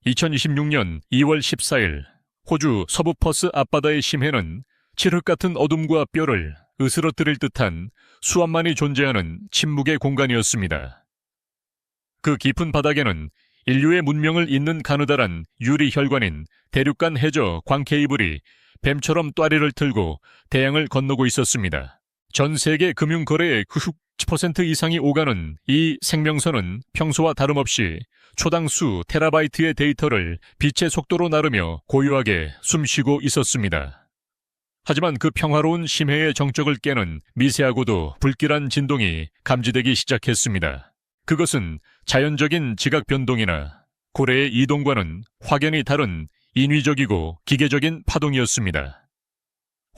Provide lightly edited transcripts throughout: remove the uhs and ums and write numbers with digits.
2026년 2월 14일 호주 서부 퍼스 앞바다의 심해는 칠흑 같은 어둠과 뼈를 으스러뜨릴 듯한 수압만이 존재하는 침묵의 공간이었습니다. 그 깊은 바닥에는 인류의 문명을 잇는 가느다란 유리 혈관인 대륙간 해저 광 케이블이 뱀처럼 또아리를 틀고 대양을 건너고 있었습니다. 전 세계 금융 거래의 90% 이상이 오가는 이 생명선은 평소와 다름없이 초당 수 테라바이트의 데이터를 빛의 속도로 나르며 고요하게 숨쉬고 있었습니다. 하지만 그 평화로운 심해의 정적을 깨는 미세하고도 불길한 진동이 감지되기 시작했습니다. 그것은 자연적인 지각 변동이나 고래의 이동과는 확연히 다른 인위적이고 기계적인 파동이었습니다.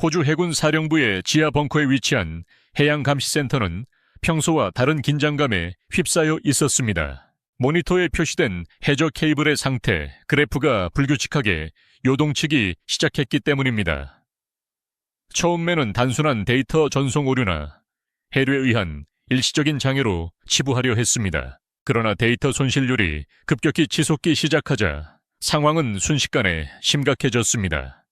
호주 해군 사령부의 지하 벙커에 위치한 해양감시센터는 평소와 다른 긴장감에 휩싸여 있었습니다. 모니터에 표시된 해저 케이블의 상태, 그래프가 불규칙하게 요동치기 시작했기 때문입니다. 처음에는 단순한 데이터 전송 오류나 해류에 의한 일시적인 장애로 치부하려 했습니다. 그러나 데이터 손실률이 급격히 치솟기 시작하자 상황은 순식간에 심각해졌습니다.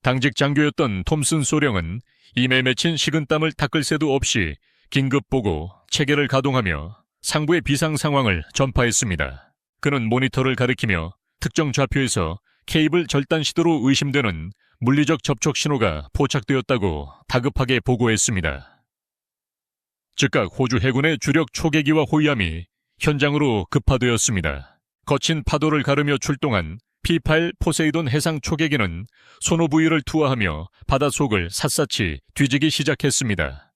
당직 장교였던 톰슨 소령은 임에 맺힌 식은땀을 닦을 새도 없이 긴급보고 체계를 가동하며 상부의 비상 상황을 전파했습니다. 그는 모니터를 가리키며 특정 좌표에서 케이블 절단 시도로 의심되는 물리적 접촉 신호가 포착되었다고 다급하게 보고했습니다. 즉각 호주 해군의 주력 초계기와 호위함이 현장으로 급파되었습니다. 거친 파도를 가르며 출동한 P8 포세이돈 해상 초계기는 소노 부위를 투하하며 바닷속을 샅샅이 뒤지기 시작했습니다.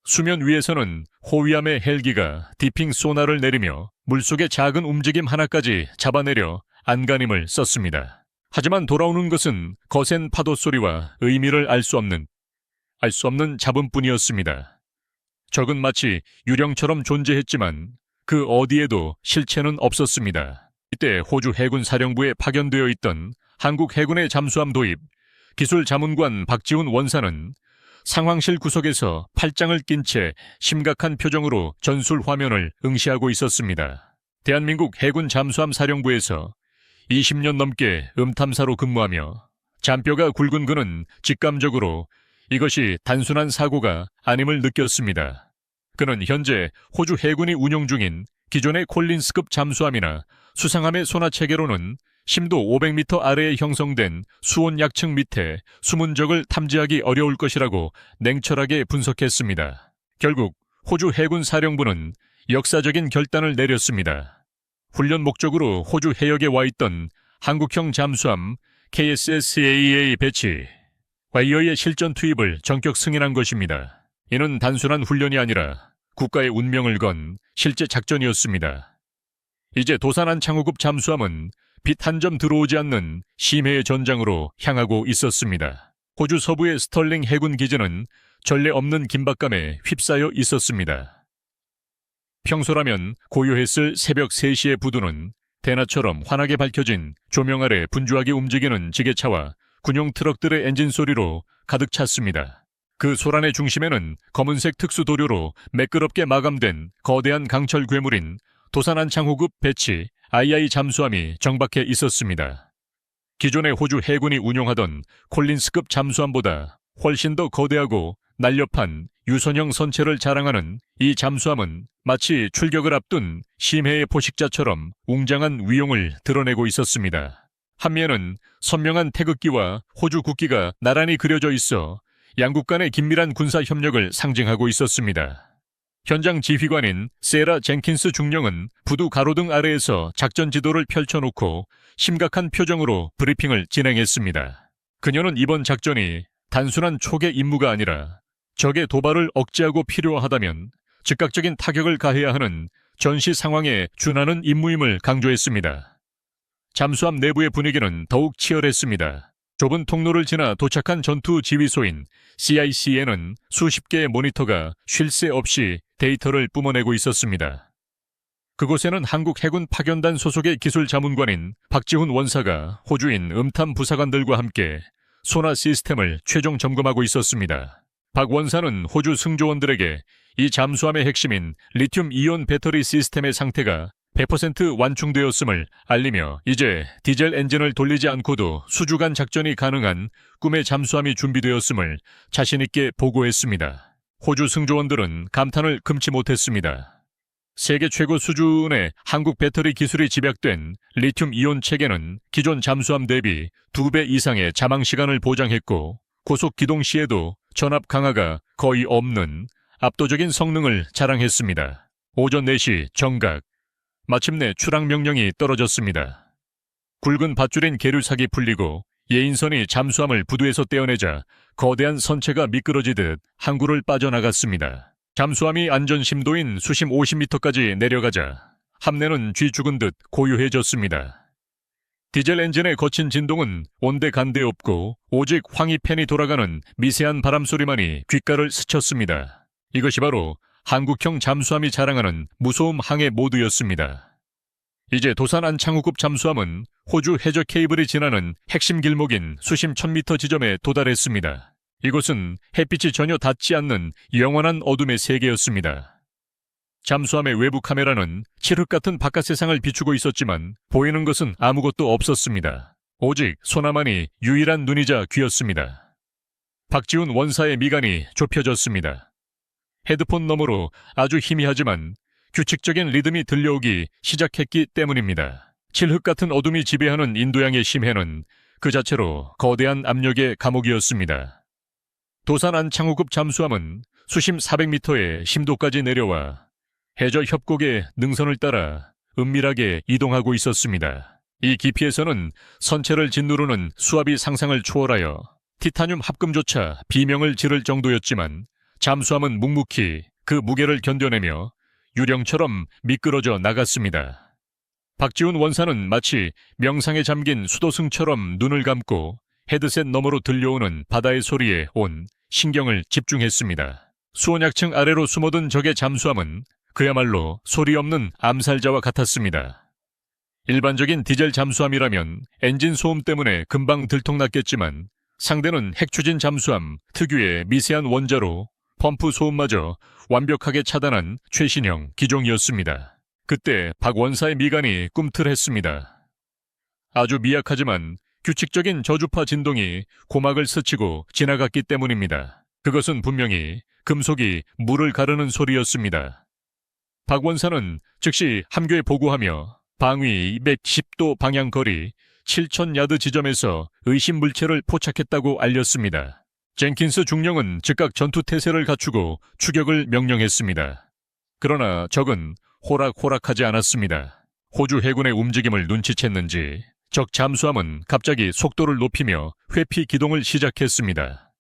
수면 위에서는 호위함의 헬기가 디핑 소나를 내리며 물속의 작은 움직임 하나까지 잡아내려 안간힘을 썼습니다. 하지만 돌아오는 것은 거센 파도 소리와 의미를 알 수 없는 잡음뿐이었습니다. 적은 마치 유령처럼 존재했지만 그 어디에도 실체는 없었습니다. 이때 호주 해군 사령부에 파견되어 있던 한국 해군의 잠수함 도입 기술 자문관 박지훈 원사는 상황실 구석에서 팔짱을 낀 채 심각한 표정으로 전술 화면을 응시하고 있었습니다. 대한민국 해군 잠수함 사령부에서 20년 넘게 음탐사로 근무하며 잔뼈가 굵은 그는 직감적으로 이것이 단순한 사고가 아님을 느꼈습니다. 그는 현재 호주 해군이 운용 중인 기존의 콜린스급 잠수함이나 수상함의 손아체계로는 심도 500m 아래에 형성된 수온 약층 밑에 숨은 적을 탐지하기 어려울 것이라고 냉철하게 분석했습니다. 결국 호주 해군 사령부는 역사적인 결단을 내렸습니다. 훈련 목적으로 호주 해역에 와 있던 한국형 잠수함 KSS-AEA 배치, 와이어의 실전 투입을 전격 승인한 것입니다. 이는 단순한 훈련이 아니라 국가의 운명을 건 실제 작전이었습니다. 이제 도산한 창호급 잠수함은 빛 한 점 들어오지 않는 심해의 전장으로 향하고 있었습니다. 호주 서부의 스털링 해군 기지는 전례 없는 긴박감에 휩싸여 있었습니다. 평소라면 고요했을 새벽 3시의 부두는 대낮처럼 환하게 밝혀진 조명 아래 분주하게 움직이는 지게차와 군용 트럭들의 엔진 소리로 가득 찼습니다. 그 소란의 중심에는 검은색 특수도료로 매끄럽게 마감된 거대한 강철 괴물인 도산한 창호급 배치 II 잠수함이 정박해 있었습니다. 기존의 호주 해군이 운용하던 콜린스급 잠수함보다 훨씬 더 거대하고 날렵한 유선형 선체를 자랑하는 이 잠수함은 마치 출격을 앞둔 심해의 포식자처럼 웅장한 위용을 드러내고 있었습니다. 한미에는 선명한 태극기와 호주 국기가 나란히 그려져 있어 양국 간의 긴밀한 군사 협력을 상징하고 있었습니다. 현장 지휘관인 세라 젠킨스 중령은 부두 가로등 아래에서 작전 지도를 펼쳐놓고 심각한 표정으로 브리핑을 진행했습니다. 그녀는 이번 작전이 단순한 초계 임무가 아니라 적의 도발을 억제하고 필요하다면 즉각적인 타격을 가해야 하는 전시 상황에 준하는 임무임을 강조했습니다. 잠수함 내부의 분위기는 더욱 치열했습니다. 좁은 통로를 지나 도착한 전투 지휘소인 CIC에는 수십 개의 모니터가 쉴 새 없이 데이터를 뿜어내고 있었습니다. 그곳에는 한국 해군 파견단 소속의 기술 자문관인 박지훈 원사가 호주인 음탐 부사관들과 함께 소나 시스템을 최종 점검하고 있었습니다. 박 원사는 호주 승조원들에게 이 잠수함의 핵심인 리튬 이온 배터리 시스템의 상태가 100% 완충되었음을 알리며 이제 디젤 엔진을 돌리지 않고도 수주간 작전이 가능한 꿈의 잠수함이 준비되었음을 자신있게 보고했습니다. 호주 승조원들은 감탄을 금치 못했습니다. 세계 최고 수준의 한국 배터리 기술이 집약된 리튬 이온 체계는 기존 잠수함 대비 2배 이상의 자망 시간을 보장했고 고속 기동 시에도 전압 강화가 거의 없는 압도적인 성능을 자랑했습니다. 오전 4시 정각, 마침내 출항 명령이 떨어졌습니다. 굵은 밧줄인 계류삭이 풀리고 예인선이 잠수함을 부두에서 떼어내자 거대한 선체가 미끄러지듯 항구를 빠져나갔습니다. 잠수함이 안전심도인 수심 50m까지 내려가자 함내는 쥐 죽은 듯 고요해졌습니다. 디젤 엔진의 거친 진동은 온데간데 없고 오직 황희팬이 돌아가는 미세한 바람소리만이 귓가를 스쳤습니다. 이것이 바로 한국형 잠수함이 자랑하는 무소음 항해 모드였습니다. 이제 도산 안창호급 잠수함은 호주 해저 케이블이 지나는 핵심 길목인 수심 1000m 지점에 도달했습니다. 이곳은 햇빛이 전혀 닿지 않는 영원한 어둠의 세계였습니다. 잠수함의 외부 카메라는 칠흑 같은 바깥 세상을 비추고 있었지만 보이는 것은 아무것도 없었습니다. 오직 소나만이 유일한 눈이자 귀였습니다. 박지훈 원사의 미간이 좁혀졌습니다. 헤드폰 너머로 아주 희미하지만 규칙적인 리듬이 들려오기 시작했기 때문입니다. 칠흑 같은 어둠이 지배하는 인도양의 심해는 그 자체로 거대한 압력의 감옥이었습니다. 도산 안창호급 잠수함은 수심 400m의 심도까지 내려와 해저 협곡의 능선을 따라 은밀하게 이동하고 있었습니다. 이 깊이에서는 선체를 짓누르는 수압이 상상을 초월하여 티타늄 합금조차 비명을 지를 정도였지만 잠수함은 묵묵히 그 무게를 견뎌내며 유령처럼 미끄러져 나갔습니다. 박지훈 원사는 마치 명상에 잠긴 수도승처럼 눈을 감고 헤드셋 너머로 들려오는 바다의 소리에 온 신경을 집중했습니다. 수온약층 아래로 숨어든 적의 잠수함은 그야말로 소리 없는 암살자와 같았습니다. 일반적인 디젤 잠수함이라면 엔진 소음 때문에 금방 들통났겠지만 상대는 핵추진 잠수함 특유의 미세한 원자로 펌프 소음마저 완벽하게 차단한 최신형 기종이었습니다. 그때 박 원사의 미간이 꿈틀했습니다. 아주 미약하지만 규칙적인 저주파 진동이 고막을 스치고 지나갔기 때문입니다. 그것은 분명히 금속이 물을 가르는 소리였습니다. 박 원사는 즉시 함교에 보고하며 방위 210도 방향 거리 7000야드 지점에서 의심 물체를 포착했다고 알렸습니다. 젠킨스 중령은 즉각 전투태세를 갖추고 추격을 명령했습니다. 그러나 적은 호락호락하지 않았습니다. 호주 해군의 움직임을 눈치챘는지 적 잠수함은 갑자기 속도를 높이며 회피 기동을 시작했습니다.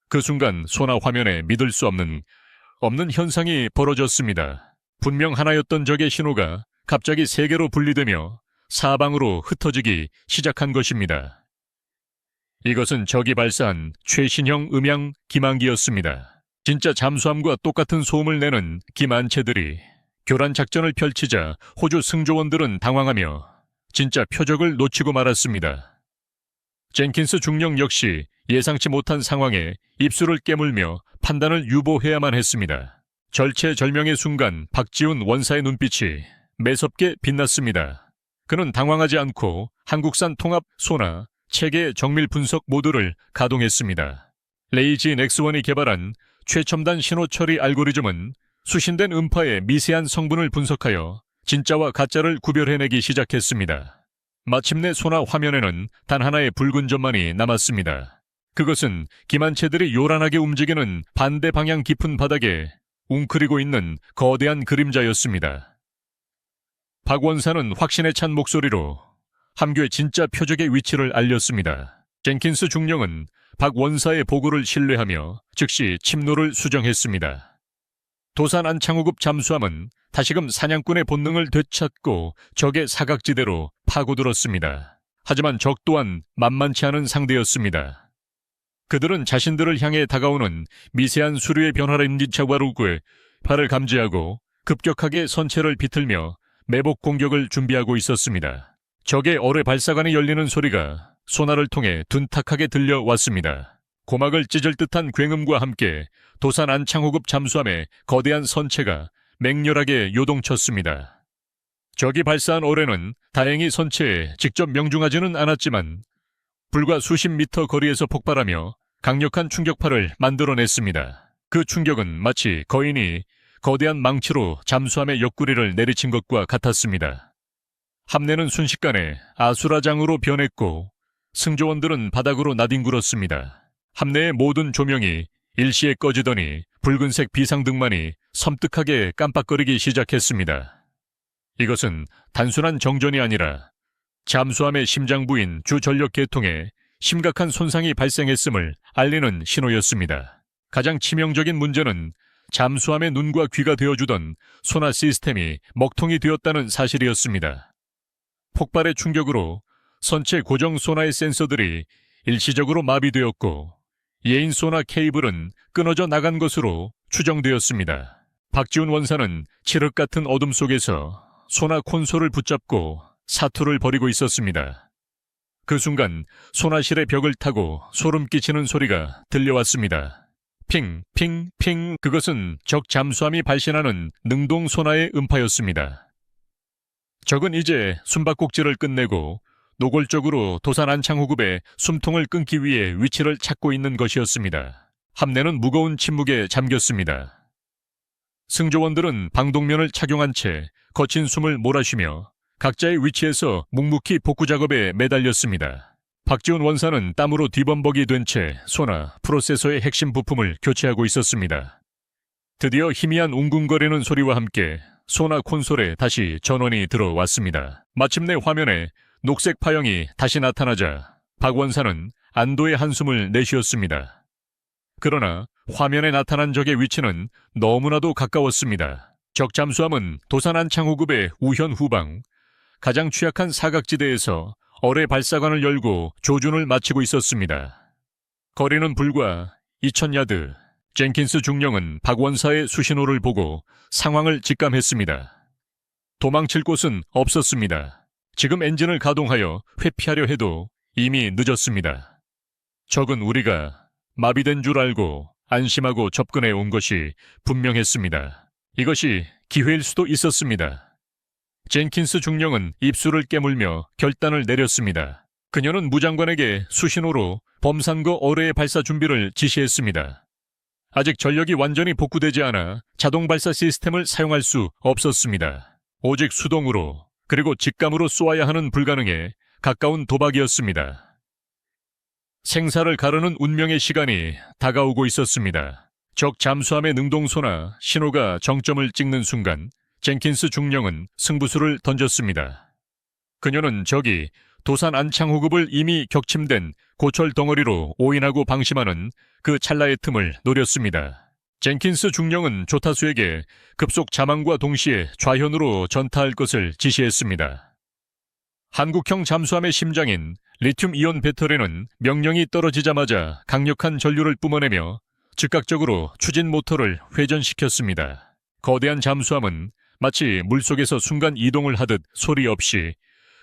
그 순간 소나 화면에 믿을 수 없는 현상이 벌어졌습니다. 분명 하나였던 적의 신호가 갑자기 세 개로 분리되며 사방으로 흩어지기 시작한 것입니다. 이것은 적이 발사한 최신형 음향 기만기였습니다. 진짜 잠수함과 똑같은 소음을 내는 기만체들이 교란 작전을 펼치자 호주 승조원들은 당황하며 진짜 표적을 놓치고 말았습니다. 젠킨스 중령 역시 예상치 못한 상황에 입술을 깨물며 판단을 유보해야만 했습니다. 절체절명의 순간 박지훈 원사의 눈빛이 매섭게 빛났습니다. 그는 당황하지 않고 한국산 통합 소나 체계 정밀 분석 모드를 가동했습니다. 레이지 넥스원이 개발한 최첨단 신호 처리 알고리즘은 수신된 음파의 미세한 성분을 분석하여 진짜와 가짜를 구별해내기 시작했습니다. 마침내 소나 화면에는 단 하나의 붉은 점만이 남았습니다. 그것은 기만체들이 요란하게 움직이는 반대 방향 깊은 바닥에 웅크리고 있는 거대한 그림자였습니다. 박 원사는 확신에 찬 목소리로 함교의 진짜 표적의 위치를 알렸습니다. 젠킨스 중령은 박 원사의 보고를 신뢰하며 즉시 침노를 수정했습니다. 도산 안창호급 잠수함은 다시금 사냥꾼의 본능을 되찾고 적의 사각지대로 파고들었습니다. 하지만 적 또한 만만치 않은 상대였습니다. 그들은 자신들을 향해 다가오는 미세한 수류의 변화를 인지하고 발을 감지하고 급격하게 선체를 비틀며 매복 공격을 준비하고 있었습니다. 적의 어뢰 발사관이 열리는 소리가 소나를 통해 둔탁하게 들려왔습니다. 고막을 찢을 듯한 굉음과 함께 도산 안창호급 잠수함의 거대한 선체가 맹렬하게 요동쳤습니다. 적이 발사한 어뢰는 다행히 선체에 직접 명중하지는 않았지만 불과 수십 미터 거리에서 폭발하며 강력한 충격파를 만들어냈습니다. 그 충격은 마치 거인이 거대한 망치로 잠수함의 옆구리를 내리친 것과 같았습니다. 함대는 순식간에 아수라장으로 변했고 승조원들은 바닥으로 나뒹굴었습니다. 함대의 모든 조명이 일시에 꺼지더니 붉은색 비상등만이 섬뜩하게 깜빡거리기 시작했습니다. 이것은 단순한 정전이 아니라 잠수함의 심장부인 주전력 계통에 심각한 손상이 발생했음을 알리는 신호였습니다. 가장 치명적인 문제는 잠수함의 눈과 귀가 되어주던 소나 시스템이 먹통이 되었다는 사실이었습니다. 폭발의 충격으로 선체 고정 소나의 센서들이 일시적으로 마비되었고 예인 소나 케이블은 끊어져 나간 것으로 추정되었습니다. 박지훈 원사는 칠흑 같은 어둠 속에서 소나 콘솔을 붙잡고 사투를 벌이고 있었습니다. 그 순간 소나실의 벽을 타고 소름 끼치는 소리가 들려왔습니다. 핑, 핑, 핑. 그것은 적 잠수함이 발신하는 능동 소나의 음파였습니다. 적은 이제 숨바꼭질을 끝내고 노골적으로 도산 안창호급의 숨통을 끊기 위해 위치를 찾고 있는 것이었습니다. 함대는 무거운 침묵에 잠겼습니다. 승조원들은 방독면을 착용한 채 거친 숨을 몰아쉬며 각자의 위치에서 묵묵히 복구 작업에 매달렸습니다. 박지훈 원사는 땀으로 뒤범벅이 된 채 소나 프로세서의 핵심 부품을 교체하고 있었습니다. 드디어 희미한 웅궁거리는 소리와 함께 소나 콘솔에 다시 전원이 들어왔습니다. 마침내 화면에 녹색 파형이 다시 나타나자 박 원사는 안도의 한숨을 내쉬었습니다. 그러나 화면에 나타난 적의 위치는 너무나도 가까웠습니다. 적 잠수함은 도산 안창호급의 우현 후방, 가장 취약한 사각지대에서 어뢰 발사관을 열고 조준을 마치고 있었습니다. 거리는 불과 2000야드. 젠킨스 중령은 박 원사의 수신호를 보고 상황을 직감했습니다. 도망칠 곳은 없었습니다. 지금 엔진을 가동하여 회피하려 해도 이미 늦었습니다. 적은 우리가 마비된 줄 알고 안심하고 접근해 온 것이 분명했습니다. 이것이 기회일 수도 있었습니다. 젠킨스 중령은 입술을 깨물며 결단을 내렸습니다. 그녀는 무장관에게 수신호로 범산거 어뢰의 발사 준비를 지시했습니다. 아직 전력이 완전히 복구되지 않아 자동 발사 시스템을 사용할 수 없었습니다. 오직 수동으로 그리고 직감으로 쏘아야 하는 불가능에 가까운 도박이었습니다. 생사를 가르는 운명의 시간이 다가오고 있었습니다. 적 잠수함의 능동소나 신호가 정점을 찍는 순간 젠킨스 중령은 승부수를 던졌습니다. 그녀는 적이 도산 안창호급을 이미 격침된 고철 덩어리로 오인하고 방심하는 그 찰나의 틈을 노렸습니다. 젠킨스 중령은 조타수에게 급속 자망과 동시에 좌현으로 전타할 것을 지시했습니다. 한국형 잠수함의 심장인 리튬 이온 배터리는 명령이 떨어지자마자 강력한 전류를 뿜어내며 즉각적으로 추진 모터를 회전시켰습니다. 거대한 잠수함은 마치 물속에서 순간 이동을 하듯 소리 없이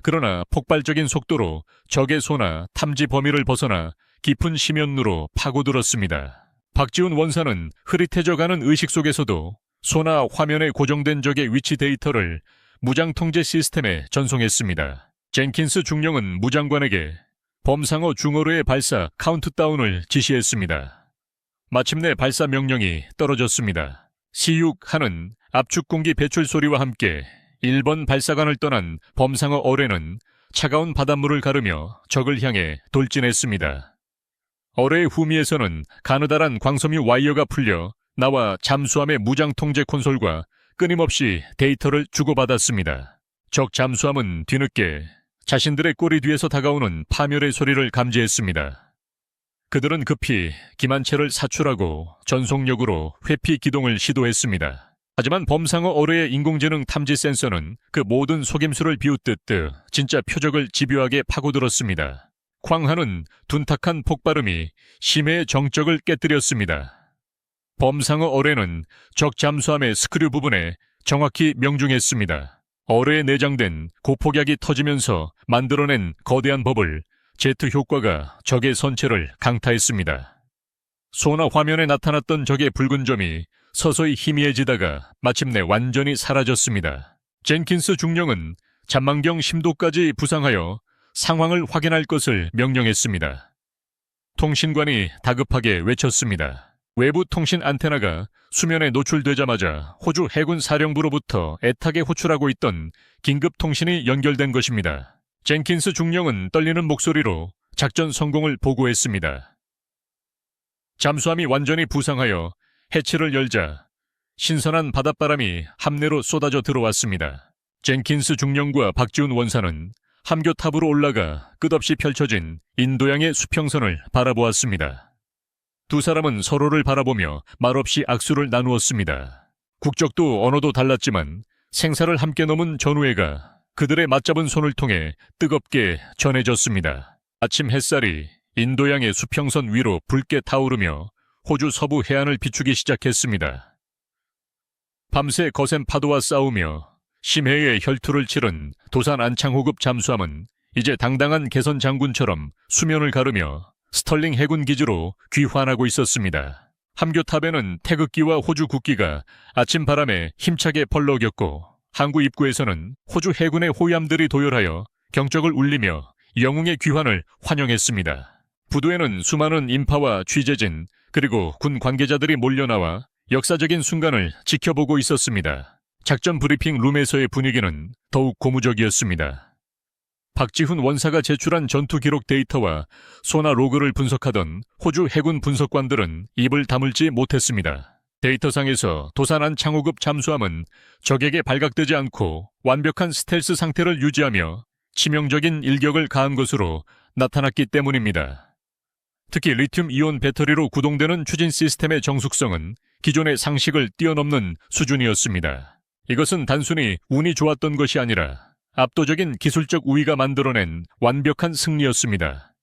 그러나 폭발적인 속도로 적의 소나 탐지 범위를 벗어나 깊은 심연루로 파고들었습니다. 박지훈 원사는 흐릿해져가는 의식 속에서도 소나 화면에 고정된 적의 위치 데이터를 무장통제 시스템에 전송했습니다. 젠킨스 중령은 무장관에게 범상어 중어로의 발사 카운트다운을 지시했습니다. 마침내 발사 명령이 떨어졌습니다. C6하는 압축공기 배출 소리와 함께 1번 발사관을 떠난 범상어 어뢰는 차가운 바닷물을 가르며 적을 향해 돌진했습니다. 어뢰의 후미에서는 가느다란 광섬유 와이어가 풀려 나와 잠수함의 무장통제 콘솔과 끊임없이 데이터를 주고받았습니다. 적 잠수함은 뒤늦게 자신들의 꼬리 뒤에서 다가오는 파멸의 소리를 감지했습니다. 그들은 급히 기만체를 사출하고 전속력으로 회피 기동을 시도했습니다. 하지만 범상어 어뢰의 인공지능 탐지 센서는 그 모든 속임수를 비웃듯 진짜 표적을 집요하게 파고들었습니다. 쾅하는 둔탁한 폭발음이 심해의 정적을 깨뜨렸습니다. 범상어 어뢰는 적 잠수함의 스크류 부분에 정확히 명중했습니다. 어뢰에 내장된 고폭약이 터지면서 만들어낸 거대한 버블, 제트 효과가 적의 선체를 강타했습니다. 소나 화면에 나타났던 적의 붉은 점이 서서히 희미해지다가 마침내 완전히 사라졌습니다. 젠킨스 중령은 잔망경 심도까지 부상하여 상황을 확인할 것을 명령했습니다. 통신관이 다급하게 외쳤습니다. 외부 통신 안테나가 수면에 노출되자마자 호주 해군 사령부로부터 애타게 호출하고 있던 긴급 통신이 연결된 것입니다. 젠킨스 중령은 떨리는 목소리로 작전 성공을 보고했습니다. 잠수함이 완전히 부상하여 해치를 열자 신선한 바닷바람이 함내로 쏟아져 들어왔습니다. 젠킨스 중령과 박지훈 원사는 함교탑으로 올라가 끝없이 펼쳐진 인도양의 수평선을 바라보았습니다. 두 사람은 서로를 바라보며 말없이 악수를 나누었습니다. 국적도 언어도 달랐지만 생사를 함께 넘은 전우회가 그들의 맞잡은 손을 통해 뜨겁게 전해졌습니다. 아침 햇살이 인도양의 수평선 위로 붉게 타오르며 호주 서부 해안을 비추기 시작했습니다. 밤새 거센 파도와 싸우며 심해의 혈투를 치른 도산 안창호급 잠수함은 이제 당당한 개선 장군처럼 수면을 가르며 스털링 해군 기지로 귀환하고 있었습니다. 함교탑에는 태극기와 호주 국기가 아침 바람에 힘차게 펄럭였고 항구 입구에서는 호주 해군의 호위함들이 도열하여 경적을 울리며 영웅의 귀환을 환영했습니다. 부두에는 수많은 인파와 취재진 그리고 군 관계자들이 몰려나와 역사적인 순간을 지켜보고 있었습니다. 작전 브리핑 룸에서의 분위기는 더욱 고무적이었습니다. 박지훈 원사가 제출한 전투 기록 데이터와 소나 로그를 분석하던 호주 해군 분석관들은 입을 다물지 못했습니다. 데이터상에서 도산 안창호급 잠수함은 적에게 발각되지 않고 완벽한 스텔스 상태를 유지하며 치명적인 일격을 가한 것으로 나타났기 때문입니다. 특히 리튬 이온 배터리로 구동되는 추진 시스템의 정숙성은 기존의 상식을 뛰어넘는 수준이었습니다. 이것은 단순히 운이 좋았던 것이 아니라 압도적인 기술적 우위가 만들어낸 완벽한 승리였습니다.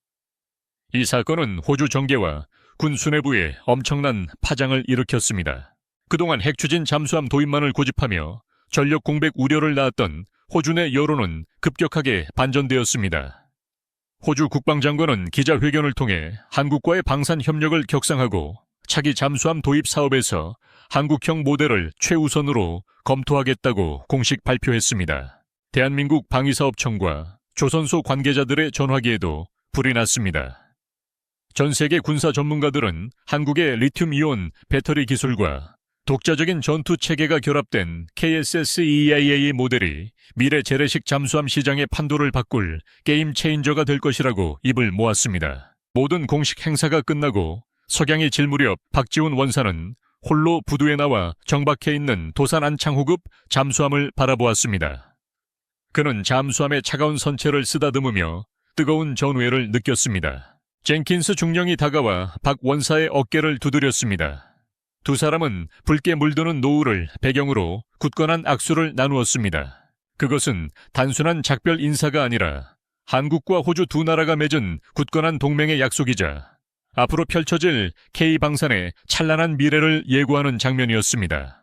이 사건은 호주 정계와 군 수뇌부에 엄청난 파장을 일으켰습니다. 그동안 핵추진 잠수함 도입만을 고집하며 전력 공백 우려를 낳았던 호주 내 여론은 급격하게 반전되었습니다. 호주 국방장관은 기자회견을 통해 한국과의 방산 협력을 격상하고 차기 잠수함 도입 사업에서 한국형 모델을 최우선으로 검토하겠다고 공식 발표했습니다. 대한민국 방위사업청과 조선소 관계자들의 전화기에도 불이 났습니다. 전 세계 군사 전문가들은 한국의 리튬이온 배터리 기술과 독자적인 전투 체계가 결합된 KSS-EIA 모델이 미래 재래식 잠수함 시장의 판도를 바꿀 게임 체인저가 될 것이라고 입을 모았습니다. 모든 공식 행사가 끝나고 석양이 질 무렵 박지훈 원사는 홀로 부두에 나와 정박해 있는 도산 안창호급 잠수함을 바라보았습니다. 그는 잠수함의 차가운 선체를 쓰다듬으며 뜨거운 전우회를 느꼈습니다. 젠킨스 중령이 다가와 박 원사의 어깨를 두드렸습니다. 두 사람은 붉게 물드는 노을을 배경으로 굳건한 악수를 나누었습니다. 그것은 단순한 작별 인사가 아니라 한국과 호주 두 나라가 맺은 굳건한 동맹의 약속이자 앞으로 펼쳐질 K방산의 찬란한 미래를 예고하는 장면이었습니다.